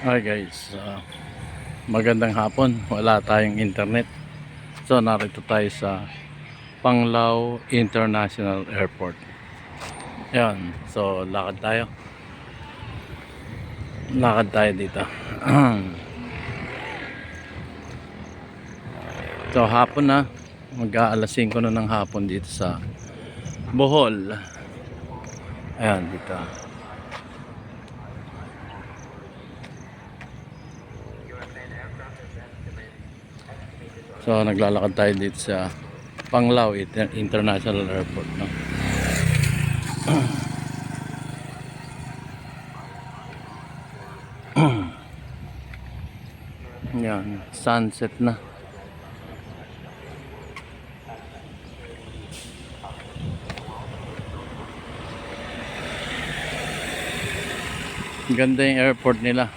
Hi guys, magandang hapon. Wala tayong internet. So narito tayo sa Panglao International Airport. Ayan, so lakad tayo. Lakad tayo dito. So hapon na. Mag-aalas 5 na ng hapon dito sa Bohol. Ayan, dito. So naglalakad tayo dito sa Panglao International Airport, no? Yan, sunset na. Ganda yung airport nila.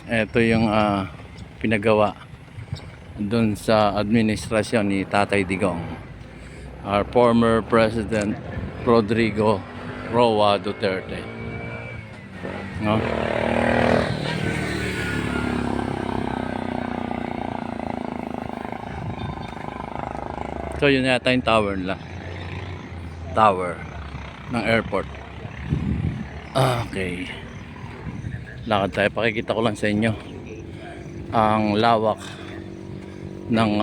Ito yung pinagawa doon sa administrasyon ni Tatay Digong, our former President Rodrigo Roa Duterte, no? So yun yata yung tower nila, tower ng airport. Okay, lakad tayo. Pakikita ko lang sa inyo ang lawak ng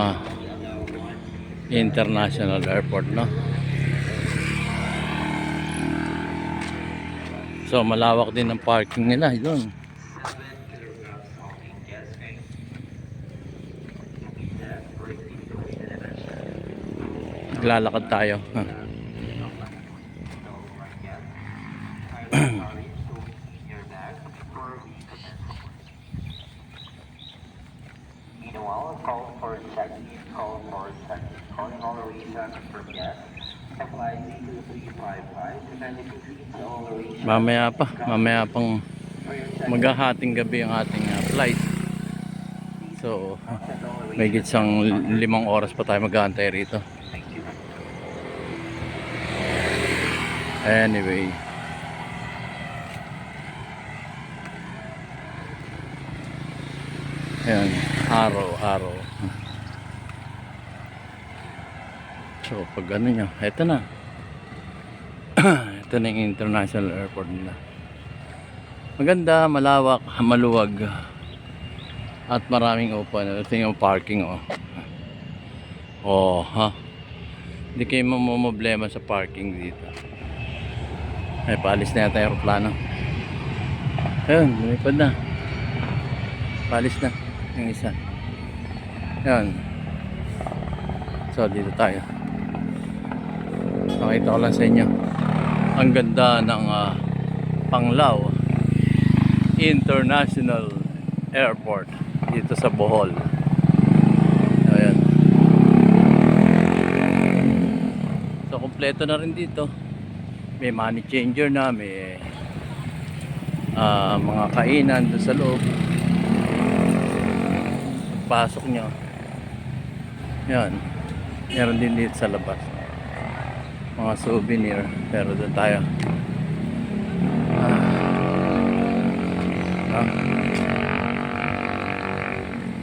international airport, no? So malawak din ang parking nila doon. Lalakad tayo. Mamaya pang maghahating gabi ang ating flight. So may gitsang 5 oras pa tayo mag-aantay rito. Anyway, ayan, araw. So pag ano nyo, eto na. Ito na yung international airport nila. Maganda, malawak, maluwag, at maraming open. Ito yung parking, oh. Oh, ha. Hindi kayo mamumblema sa parking dito. Ay, paalis na yata yung aeroplano. Ayun, lumipad na. Paalis na yung isa. Ayun. So dito tayo. Nakita ko lang sa inyo ang ganda ng Panglao International Airport dito sa Bohol. Ayan. So kompleto na rin dito. May money changer na, may mga kainan doon sa loob. Pasok nyo. Yan. Meron din dito sa labas mga souvenir, pero doon tayo.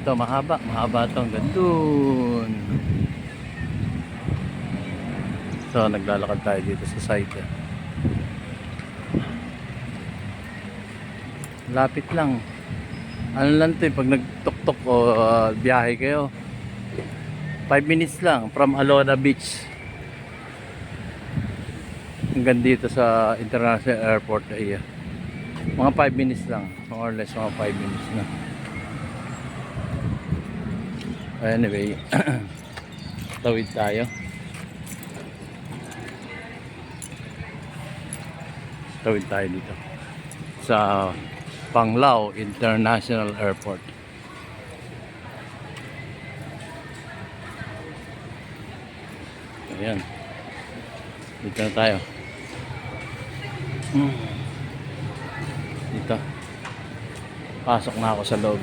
Ito mahaba ito hanggang doon. So naglalakad tayo dito sa site. Lapit lang. Ano lang ito, pag nagtuktok o biyahe kayo, 5 minutes lang from Alona Beach hanggang dito sa International Airport ay mga 5 minutes lang, more or less mga 5 minutes na. Anyway, tawid tayo. Tawid tayo dito sa Panglao International Airport. Ayan, dito na tayo. Dito pasok na ako sa loob.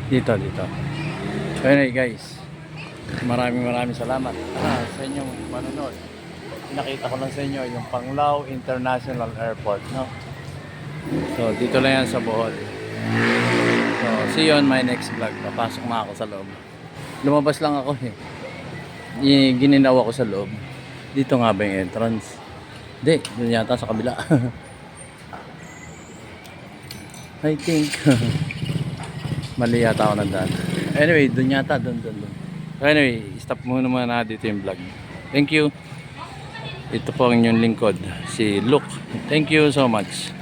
Dito anyway guys, maraming salamat sa inyong manonood. Nakita ko lang sa inyo yung Panglao International Airport, no? So, dito lang yan sa Bohol. So, see you on my next vlog. Papasok na ako sa loob. Lumabas lang ako eh. Gininaw ako sa loob. Dito nga ba yung entrance? Hindi, dun yata sa kabila. I think. Mali yata ako nandaan. Anyway, dun yata, dun. Anyway, stop muna dito yung vlog. Thank you. Ito po ang inyong lingkod, si Luke. Thank you so much.